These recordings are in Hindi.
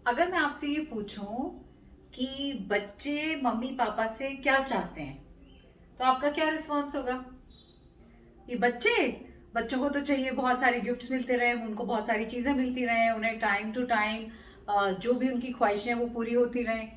अगर मैं आपसे ये पूछूं कि बच्चे मम्मी पापा से क्या चाहते हैं तो आपका क्या रिस्पॉन्स होगा? ये बच्चों को तो चाहिए बहुत सारे गिफ्ट्स मिलते रहे, उनको बहुत सारी चीजें मिलती रहे, उन्हें टाइम टू टाइम जो भी उनकी ख्वाहिशें हैं वो पूरी होती रहें,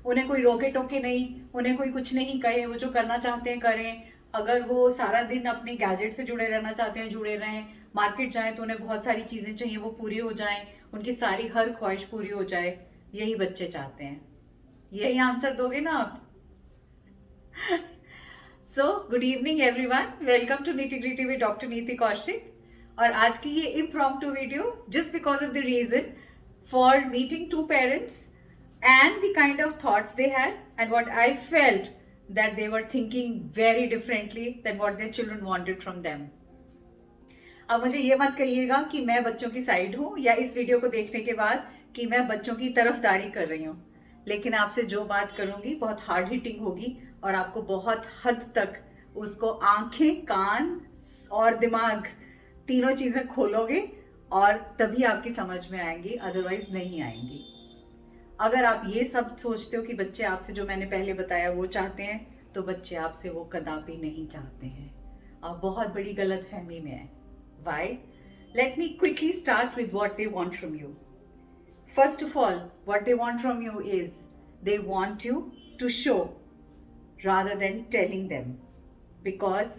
उन्हें कोई रोके टोके नहीं, उन्हें कोई कुछ नहीं कहे, वो जो करना चाहते हैं करें। अगर वो सारा दिन अपने गैजेट से जुड़े रहना चाहते हैं जुड़े रहें, मार्केट जाएं तो उन्हें बहुत सारी चीजें चाहिए वो पूरी हो जाएं, उनकी सारी हर ख्वाहिश पूरी हो जाए। यही बच्चे चाहते हैं। यही आंसर दोगे ना आप? So good evening everyone, welcome to nitty gritty with doctor Niti Kaushik. और आज की ये impromptu video just because of the reason for meeting to parents and the kind of thoughts they had, and what I felt that they were thinking very differently than what their children wanted from them. अब मुझे ये मत कहिएगा कि मैं बच्चों की साइड हूँ या इस वीडियो को देखने के बाद कि मैं बच्चों की तरफदारी कर रही हूँ, लेकिन आपसे जो बात करूंगी बहुत हार्ड हिटिंग होगी और आपको बहुत हद तक उसको आंखें, कान और दिमाग तीनों चीजें खोलोगे और तभी आपकी समझ में आएंगी, अदरवाइज नहीं आएंगी। अगर आप ये सब सोचते हो कि बच्चे आपसे जो मैंने पहले बताया वो चाहते हैं, तो बच्चे आपसे वो कदापि नहीं चाहते हैं। आप बहुत बड़ी गलत फहमी में हैं। Why? Let me quickly start with what they want from you. First of all, what they want from you is they want you to show rather than telling them. Because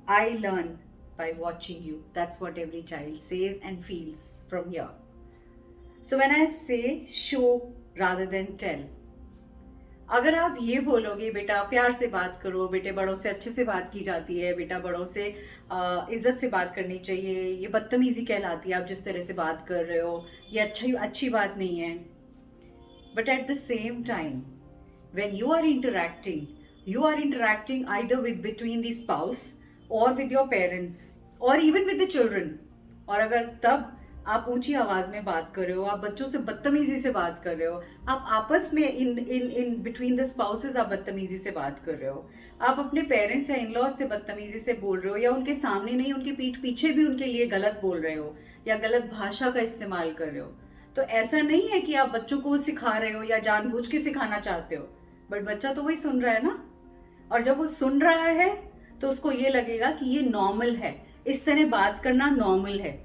I learn by watching you. That's what every child says and feels from here. So when I say show rather than tell, अगर आप ये बोलोगे बेटा प्यार से बात करो, बेटे बड़ों से अच्छे से बात की जाती है, बेटा बड़ों से इज्जत से बात करनी चाहिए, ये बदतमीजी कहलाती है आप जिस तरह से बात कर रहे हो, ये अच्छी बात नहीं है। But at the same time when you are interacting either with between the spouse or with your parents or even with the children, और अगर तब आप ऊंची आवाज में बात कर रहे हो, आप बच्चों से बदतमीजी से बात कर रहे हो, आप आपस में इन बिटवीन द स्पाउसेस आप बदतमीजी से बात कर रहे हो, आप अपने पेरेंट्स या इन लॉज से बदतमीजी से बोल रहे हो, या उनके सामने नहीं उनके पीठ पीछे भी उनके लिए गलत बोल रहे हो या गलत भाषा का इस्तेमाल कर रहे हो, तो ऐसा नहीं है कि आप बच्चों को सिखा रहे हो या जानबूझ के सिखाना चाहते हो, बट बच्चा तो वही सुन रहा है ना। और जब वो सुन रहा है तो उसको ये लगेगा कि ये नॉर्मल है, इस तरह बात करना नॉर्मल है।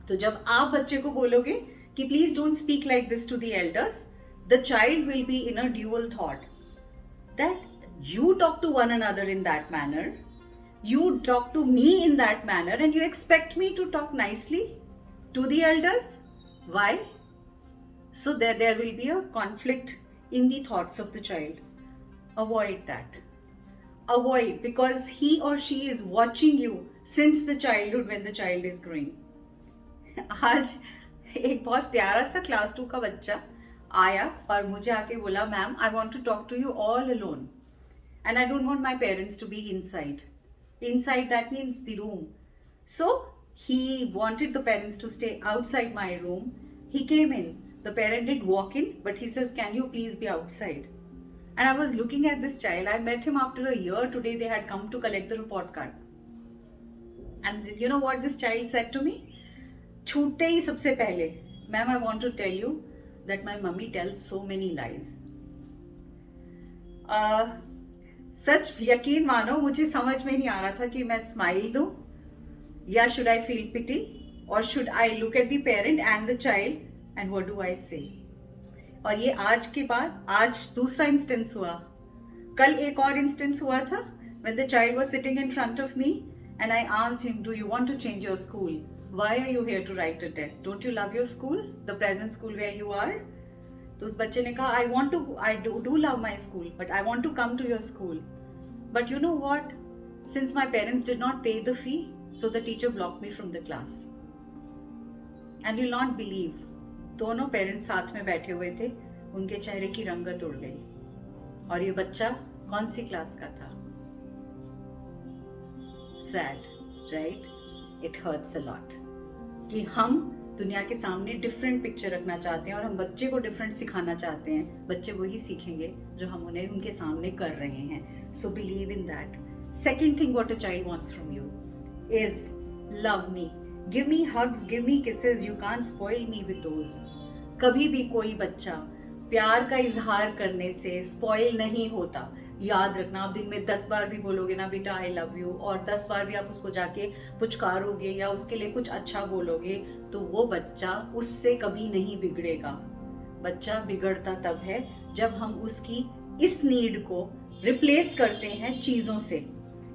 तो जब आप बच्चे को बोलोगे कि please don't speak like this to the elders, the child will be in a dual thought that you talk to one another in that manner, you talk to me in that manner, and you expect me to talk nicely to the elders. Why? So there will be a conflict in the thoughts of the child. Avoid that. Avoid, because he or she is watching you since the childhood when the child is growing. आज एक बहुत प्यारा सा क्लास 2 का बच्चा आया और मुझे आके बोला, ma'am I want to talk to you all alone and I don't want my parents to be inside that means the room. So he wanted the parents to stay outside my room. He came in, the parent did walk in, but he says, can you please be outside? And I was looking at this child. I met him after a year. Today they had come to collect the report card, and you know what this child said to me? छूटते ही सबसे पहले, ma'am I want to tell you that my mummy tells so many lies. सच यकीन मानो मुझे समझ में नहीं आ रहा था कि मैं स्माइल दूं या शुड आई फील पिटी और should I look at the parent and the child and what do I से। और ये आज के बाद आज दूसरा इंस्टेंस हुआ। कल एक और इंस्टेंस हुआ था when the child was sitting in front of me and I asked him, do you want to change your school? Why are you here to write a test? Don't you love your school, the present school where you are? तो उस बच्चे ने कहा, I do love my school, but I want to come to your school. But you know what? Since my parents did not pay the fee, so the teacher blocked me from the class. And you'll not believe, दोनों पेरेंट्स साथ में बैठे हुए थे, उनके चेहरे की रंगत उड़ गई। और ये बच्चा कौन सी क्लास का था? Sad, right? It hurts a lot. कि हम दुनिया के सामने डिफरेंट पिक्चर रखना चाहते हैं और हम बच्चे को डिफरेंट सिखाना चाहते हैं। बच्चे वही सीखेंगे जो हम उन्हें उनके सामने कर रहे हैं। So believe in that. Second thing what a child wants from you is love me, give me hugs, give me kisses, you can't spoil me with those. कभी भी कोई बच्चा प्यार का इजहार करने से स्पॉइल नहीं होता। याद रखना, आप दिन में 10 बार भी बोलोगे ना बेटा आई लव यू, और 10 बार भी आप उसको जाके पुचकारोगे या उसके लिए कुछ अच्छा बोलोगे, तो वो बच्चा उससे कभी नहीं बिगड़ेगा। बच्चा बिगड़ता तब है जब हम उसकी इस नीड को रिप्लेस करते हैं चीजों से,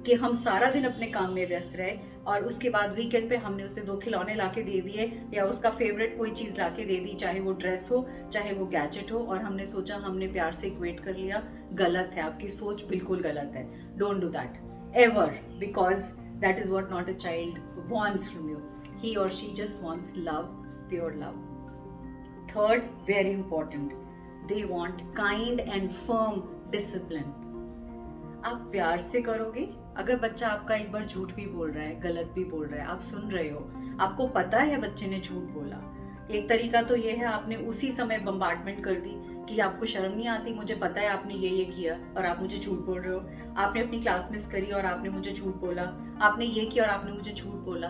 कि हम सारा दिन अपने काम में व्यस्त रहे और उसके बाद वीकेंड पे हमने उसे 2 खिलौने लाके दे दिए या उसका फेवरेट कोई चीज लाके दे दी, चाहे वो ड्रेस हो चाहे वो गैजेट हो, और हमने सोचा हमने प्यार से इक्वेट कर लिया। गलत है, आपकी सोच बिल्कुल गलत है। Don't do that ever, because that is what not a child wants from you. He और she just wants love, pure love. Third, very important, they want kind and firm discipline. आप प्यार से करोगे, अगर बच्चा आपका एक बार झूठ भी बोल रहा है, गलत भी बोल रहा है, आप सुन रहे हो, आपको पता है बच्चे ने झूठ बोला, एक तरीका तो ये है आपने उसी समय बम्बार्डमेंट कर दी कि आपको शर्म नहीं आती, मुझे पता है आपने ये किया और आप मुझे झूठ बोल रहे हो, आपने अपनी क्लास मिस करी और आपने मुझे झूठ बोला, आपने ये किया और आपने मुझे झूठ बोला।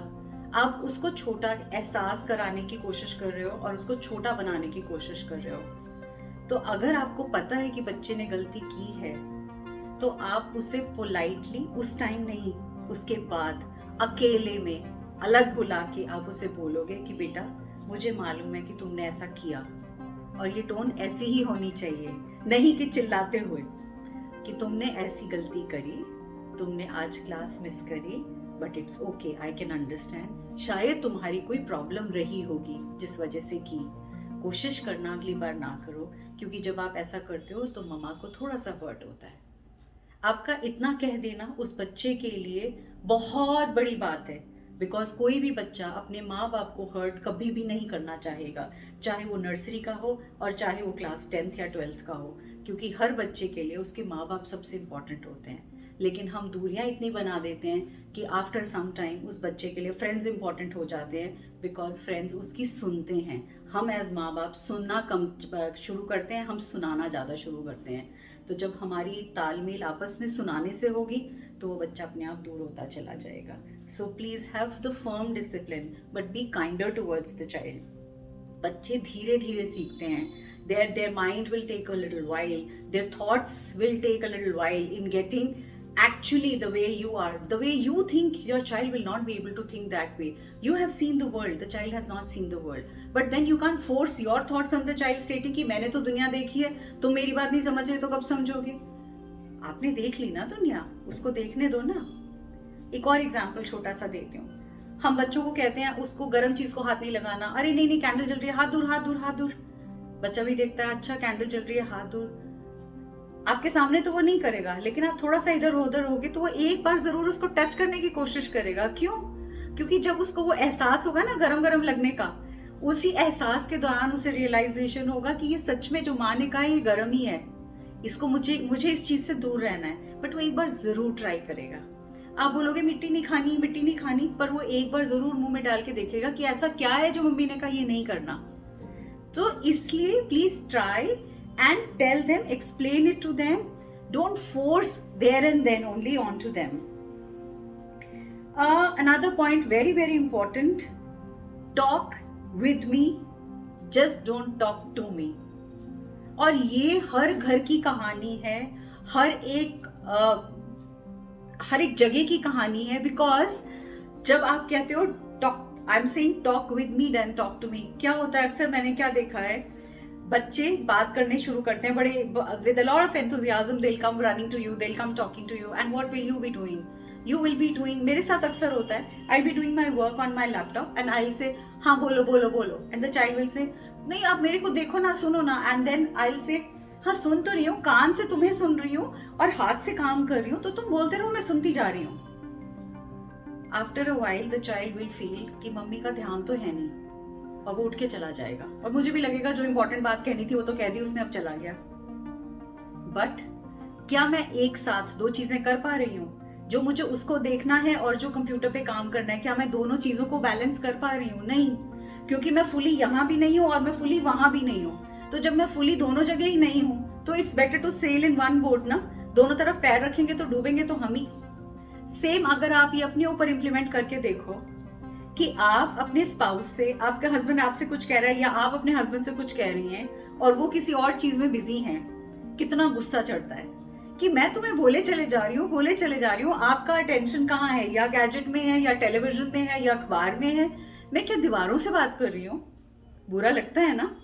आप उसको छोटा एहसास कराने की कोशिश कर रहे हो और उसको छोटा बनाने की कोशिश कर रहे हो। तो अगर आपको पता है कि बच्चे ने गलती की है, तो आप उसे पोलाइटली उस टाइम नहीं, उसके बाद अकेले में अलग बुला के आप उसे बोलोगे कि बेटा मुझे मालूम है कि तुमने ऐसा किया, और ये टोन ऐसी ही होनी चाहिए, नहीं कि चिल्लाते हुए कि तुमने ऐसी गलती करी, तुमने आज क्लास मिस करी, but it's okay, I can understand, शायद तुम्हारी कोई प्रॉब्लम रही होगी जिस वजह से की। कोशिश करना अगली बार ना करो, क्योंकि जब आप ऐसा करते हो तो मम्मा को थोड़ा सा हर्ट होता है। आपका इतना कह देना उस बच्चे के लिए बहुत बड़ी बात है, बिकॉज कोई भी बच्चा अपने माँ बाप को हर्ट कभी भी नहीं करना चाहेगा, चाहे वो नर्सरी का हो और चाहे वो क्लास 10th या 12th का हो, क्योंकि हर बच्चे के लिए उसके माँ बाप सबसे इम्पॉर्टेंट होते हैं। लेकिन हम दूरियां इतनी बना देते हैं कि आफ्टर सम टाइम उस बच्चे के लिए फ्रेंड्स इंपॉर्टेंट हो जाते हैं, बिकॉज फ्रेंड्स उसकी सुनते हैं। हम एज माँ बाप सुनना कम शुरू करते हैं, हम सुनाना ज़्यादा शुरू करते हैं। तो जब हमारी तालमेल आपस में सुनाने से होगी तो वो बच्चा अपने आप दूर होता चला जाएगा। So please have the firm discipline but B kinder towards the child. बच्चे धीरे धीरे सीखते हैं, their mind will take a little while, their thoughts will take a little while in getting actually the way you are, the way you think. Your child will not be able to think that way. You have seen the world, the child has not seen the world, but then you can't force your thoughts on the child stating कि मैंने तो दुनिया देखी है, तुम मेरी बात नहीं समझ रहे तो कब समझोगे। आपने देख ली ना दुनिया, उसको देखने दो ना। एक और एग्जाम्पल छोटा सा देती हूँ। हम बच्चों को कहते हैं उसको गर्म चीज को हाथ नहीं लगाना, अरे नहीं नहीं कैंडल जल रही है, हाथ दूर हाथ दूर हाथ दूर। बच्चा भी देखता है अच्छा कैंडल जल रही है, हाथ दूर। आपके सामने तो वो नहीं करेगा, लेकिन आप थोड़ा सा इधर उधर होगे तो वो एक बार जरूर उसको टच करने की कोशिश करेगा। क्यों? क्योंकि जब उसको वो एहसास होगा ना गरम गरम लगने का, उसी एहसास के दौरान उसे रियलाइजेशन होगा कि ये सच में जो माँ ने कहा ये गरम ही है, इसको मुझे इस चीज से दूर रहना है। बट वो एक बार जरूर ट्राई करेगा। आप बोलोगे मिट्टी नहीं खानी, पर वो एक बार जरूर मुंह में डाल के देखेगा कि ऐसा क्या है जो मम्मी ने कहा ये नहीं करना। तो इसलिए please try and tell them, explain it to them. Don't force there and then only onto them. Another point, very very important, talk with me, just don't talk to me. और ये हर घर की कहानी है, हर एक जगह की कहानी है। बिकॉज जब आप कहते हो talk, I am saying talk with me then talk to me, क्या होता है अक्सर मैंने क्या देखा है, बच्चे बात करने शुरू करते हैं बड़े with a lot of enthusiasm, they'll come running to you, they'll come talking to you, and what will you be doing? You will be doing, मेरे साथ अक्सर होता है, I'll be doing my work on my laptop and I'll say हाँ बोलो बोलो बोलो, and the child will say नहीं आप मेरे को देखो ना सुनो ना, and then I'll say हाँ सुन तो रही हूँ, कान से तुम्हें सुन रही हूँ और हाथ से काम कर रही हूँ, तो तुम बोलते रहो मैं सुनती जा रही हूँ। After a while the child will feel कि मम्मी का ध्यान तो है नहीं, और वो उठ के चला जाएगा, और मुझे भी लगेगा जो इंपॉर्टेंट बात कहनी थी वो तो कह दी उसने, अब चला गया। बट क्या मैं एक साथ दो चीजें कर पा रही हूँ? जो मुझे उसको देखना है और जो कंप्यूटर पे काम करना है, क्या मैं दोनों चीजों को बैलेंस कर पा रही हूँ? नहीं, क्योंकि मैं फुली यहाँ भी नहीं हूँ और मैं फुली वहां भी नहीं हूँ। तो जब मैं फुली दोनों जगह ही नहीं हूँ तो it's better to sail in one boat ना। दोनों तरफ पैर रखेंगे तो डूबेंगे तो हम ही। सेम अगर आप ये अपने ऊपर इंप्लीमेंट करके देखो कि आप अपने स्पाउस से, आपका हस्बैंड आपसे कुछ कह रहा है या आप अपने हस्बैंड से कुछ कह रही हैं और वो किसी और चीज में बिजी हैं, कितना गुस्सा चढ़ता है कि मैं तुम्हें बोले चले जा रही हूँ, आपका अटेंशन कहाँ है, या गैजेट में है या टेलीविजन में है या अखबार में है, मैं क्या दीवारों से बात कर रही हूँ। बुरा लगता है ना,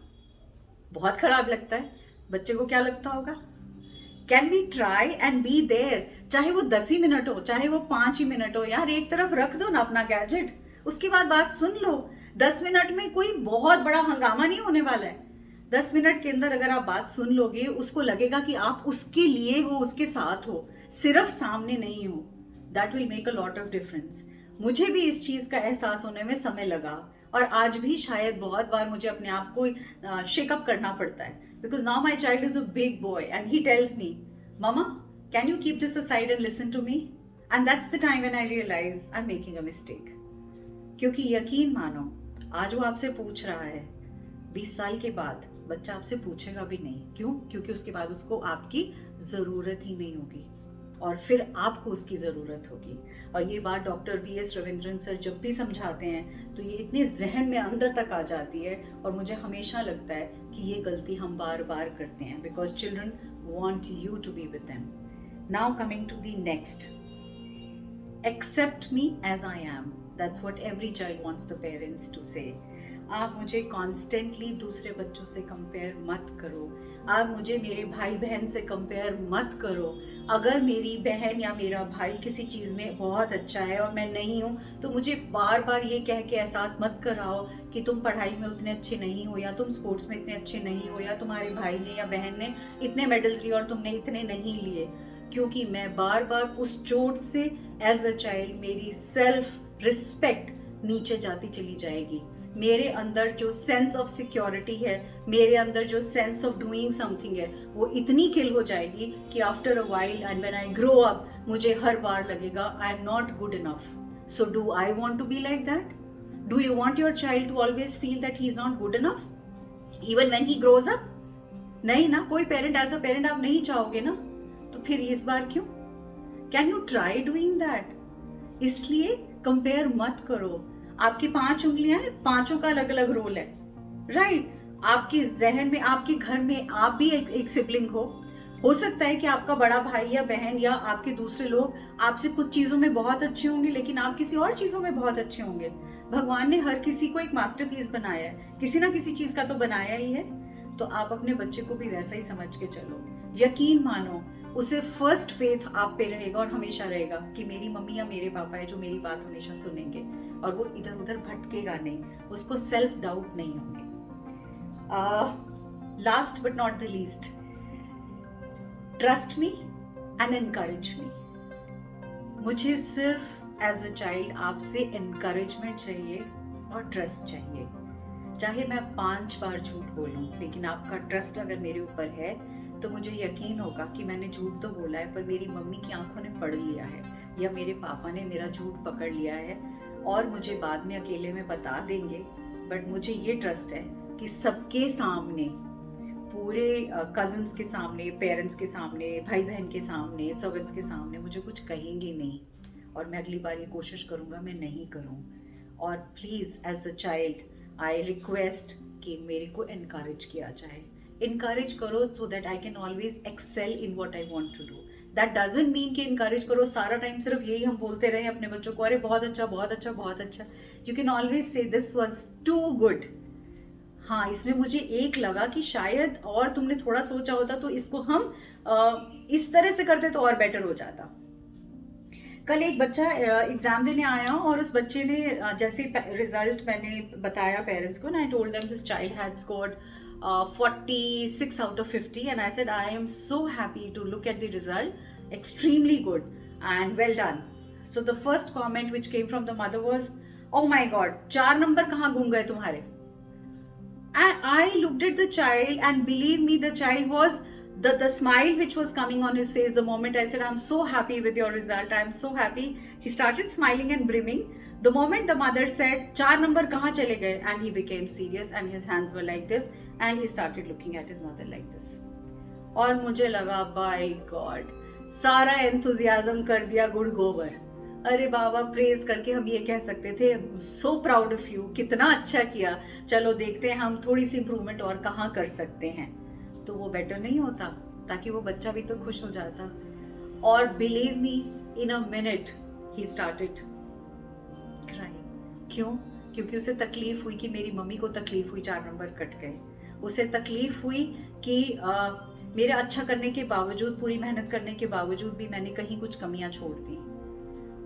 बहुत खराब लगता है। बच्चे को क्या लगता होगा? Can we try and be there, चाहे वो 10 ही मिनट हो, चाहे वो 5 ही मिनट हो। यार एक तरफ रख दो ना अपना गैजेट, उसके बाद बात सुन लो। 10 मिनट में कोई बहुत बड़ा हंगामा नहीं होने वाला है। 10 मिनट के अंदर अगर आप बात सुन लोगे, उसको लगेगा कि आप उसके लिए हो, उसके साथ हो, सिर्फ सामने नहीं हो। That will make a lot of difference. मुझे भी इस चीज का एहसास होने में समय लगा और आज भी शायद बहुत बार मुझे अपने आप को शेकअप करना पड़ता है, because now my child is a big boy and he tells me, mama can you keep this aside and listen to me, and that's the time when I realise I am making a mistake. क्योंकि यकीन मानो, आज वो आपसे पूछ रहा है, 20 साल के बाद बच्चा आपसे पूछेगा भी नहीं। क्यों? क्योंकि उसके बाद उसको आपकी जरूरत ही नहीं होगी और फिर आपको उसकी जरूरत होगी। और ये बात डॉक्टर वी.एस. रविंद्रन सर जब भी समझाते हैं तो ये इतने जहन में अंदर तक आ जाती है और मुझे हमेशा लगता है कि ये गलती हम बार बार करते हैं, because children want you to be with them. Now coming to the next, except me as I am. That's what every child wants the parents to say. आप मुझे कॉन्स्टेंटली दूसरे बच्चों से कंपेयर मत करो, आप मुझे मेरे भाई बहन से कंपेयर मत करो। अगर मेरी बहन या मेरा भाई किसी चीज़ में बहुत अच्छा है और मैं नहीं हूँ, तो मुझे बार बार ये कह के एहसास मत कराओ कि तुम पढ़ाई में उतने अच्छे नहीं हो, या तुम स्पोर्ट्स में इतने अच्छे नहीं हो, या तुम्हारे भाई ने या बहन ने इतने मेडल्स लिए और तुमने इतने नहीं लिए। क्योंकि मैं बार बार उस चोट से एज अ चाइल्ड मेरी सेल्फ रिस्पेक्ट नीचे जाती चली जाएगी। मेरे अंदर जो सेंस ऑफ सिक्योरिटी है, मेरे अंदर जो सेंस ऑफ डूइंग समथिंग है, वो इतनी किल हो जाएगी कि after a while and when I grow up, मुझे हर बार लगेगा I am not good enough. So do I want to be like that? Do you want your child to always feel that he is not good enough even when he grows up? नहीं ना, कोई पेरेंट एज अ पेरेंट आप नहीं चाहोगे ना, तो फिर इस बार क्यों? Can you try doing that? इसलिए कंपेयर मत करो। आपकी 5 उंगलियां हैं, 5 का अलग अलग रोल है, राइट? आपके जहन में, आपके घर में आप भी एक सिबलिंग हो सकता है कि आपका बड़ा भाई या बहन या आपके दूसरे लोग आपसे कुछ चीजों में बहुत अच्छे होंगे, लेकिन आप किसी और चीजों में बहुत अच्छे होंगे। भगवान ने हर किसी को एक मास्टरपीस बनाया है, किसी ना किसी चीज का तो बनाया ही है। तो आप अपने बच्चे को भी वैसा ही समझ के चलो। यकीन मानो, उसे फर्स्ट फेथ आप पे रहेगा और हमेशा रहेगा कि मेरी मम्मी या मेरे पापा है जो मेरी बात हमेशा सुनेंगे, और वो इधर उधर भटकेगा नहीं, उसको सेल्फ डाउट नहीं होंगे। Last but not the least, trust me and encourage me. मुझे सिर्फ एज अ चाइल्ड आपसे एनकरेजमेंट चाहिए और ट्रस्ट चाहिए। चाहे मैं 5 बार झूठ बोलूं, लेकिन आपका ट्रस्ट अगर मेरे ऊपर है तो मुझे यकीन होगा कि मैंने झूठ तो बोला है, पर मेरी मम्मी की आंखों ने पढ़ लिया है या मेरे पापा ने मेरा झूठ पकड़ लिया है और मुझे बाद में अकेले में बता देंगे। बट मुझे ये ट्रस्ट है कि सबके सामने, पूरे कजिन्स के सामने, पेरेंट्स के सामने, भाई बहन के सामने, सर्वेंट्स के सामने मुझे कुछ कहेंगे नहीं, और मैं अगली बार ये कोशिश करूँगा मैं नहीं करूँ। और please as a child I request कि मेरे को एनकरेज किया जाए। इनकरेज करो so that I can always excel in what I want to do. That doesn't mean कि इनकरेज करो सारा टाइम सिर्फ यही हम बोलते रहे अपने बच्चों को, अरे बहुत अच्छा बहुत अच्छा बहुत अच्छा। You can always say this was too good. हाँ, इसमें मुझे एक लगा कि शायद और तुमने थोड़ा सोचा होता तो इसको हम इस तरह से करते तो और बेटर हो जाता। कल एक बच्चा एग्जाम देने आया और उस बच्चे ने जैसे रिजल्ट मैंने बताया पेरेंट्स को, I told them this child had scored 46 out of 50, and I said I am so happy to look at the result, extremely good and well done. So the first comment which came from the mother was, oh my god, 4 number कहाँ घूम गए तुम्हारे? And I looked at the child, and believe me, the child was the smile which was coming on his face the moment I said I'm so happy with your result, I'm so happy, he started smiling and brimming. The moment the mother said 4 number कहाँ चले गए, and he became serious and his hands were like this and he started looking at his mother like this. और मुझे लगा by God, सारा enthusiasm कर दिया गुड़ गोबर, अरे बाबा, प्रेज करके हम ये कह सकते थे, सो प्राउड ऑफ यू, कितना अच्छा किया, चलो देखते हैं हम थोड़ी सी इम्प्रूवमेंट और कहाँ कर सकते हैं। तो वो बेटर नहीं होता, ताकि वो बच्चा भी तो खुश हो जाता। और believe me, in a minute he started crying. क्यों? क्योंकि उसे तकलीफ हुई कि मेरी मम्मी को तकलीफ हुई 4 नंबर कट गए। उसे तकलीफ हुई कि मेरे अच्छा करने के बावजूद, पूरी मेहनत करने के बावजूद भी मैंने कहीं कुछ कमियां छोड़ दी।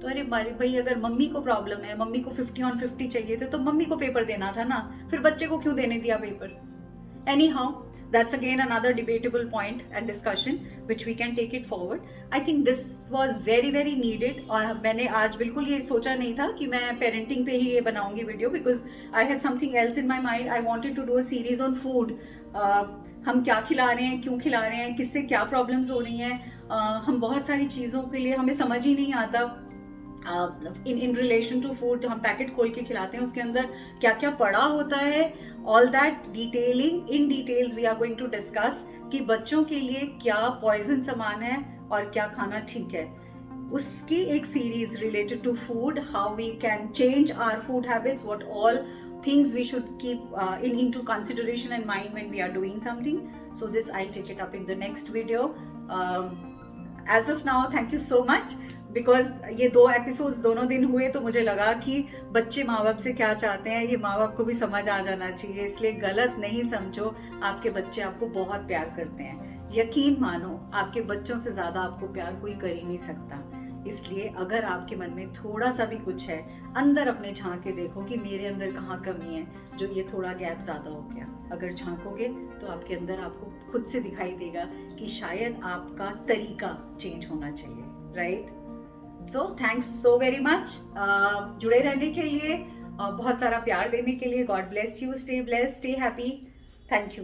तो अरे भाई, अगर मम्मी को प्रॉब्लम है, मम्मी को 50 on 50 चाहिए थे, तो मम्मी को पेपर देना था ना, फिर बच्चे को क्यों देने दिया paper? Any how, that's again another debatable point and discussion which we can take it forward. I think this was very very needed, और मैंने आज बिल्कुल ये सोचा नहीं था कि मैं पेरेंटिंग पे ही ये बनाऊंगी video, because I had something else in my mind. I wanted to do a series on food. हम क्या खिला रहे हैं, क्यों खिला रहे हैं, किससे क्या प्रॉब्लम्स हो रही हैं, हम बहुत सारी चीज़ों के लिए हमें समझ ही नहीं आता इन रिलेशन टू फूड। हम पैकेट खोल के खिलाते हैं, उसके अंदर क्या क्या पड़ा होता है, all that detailing in details we are going to discuss, कि बच्चों के लिए क्या पॉइजन सामान है और क्या खाना ठीक है। उसकी एक series related to food, how we can change our food habits, what all things we should keep into consideration and mind when we are doing something. So this I'll take it up in the next video. As of now, thank you so much, because ये 2 एपिसोड्स दोनों दिन हुए, तो मुझे लगा कि बच्चे माँ बाप से क्या चाहते हैं ये माँ बाप को भी समझ आ जाना चाहिए। इसलिए गलत नहीं समझो, आपके बच्चे आपको बहुत प्यार करते हैं, यकीन मानो, आपके बच्चों से ज़्यादा आपको प्यार कोई कर ही नहीं सकता। इसलिए अगर आपके मन में थोड़ा सा भी कुछ है, अंदर अपने झांक के देखो कि मेरे अंदर कहाँ कमी है, जो ये थोड़ा गैप ज़्यादा हो गया। अगर झांकोगे तो आपके अंदर आपको खुद से दिखाई देगा कि शायद आपका तरीका चेंज होना चाहिए, right? So thanks so very much जुड़े रहने के लिए, बहुत सारा प्यार देने के लिए। God bless you, stay blessed, stay happy, thank you.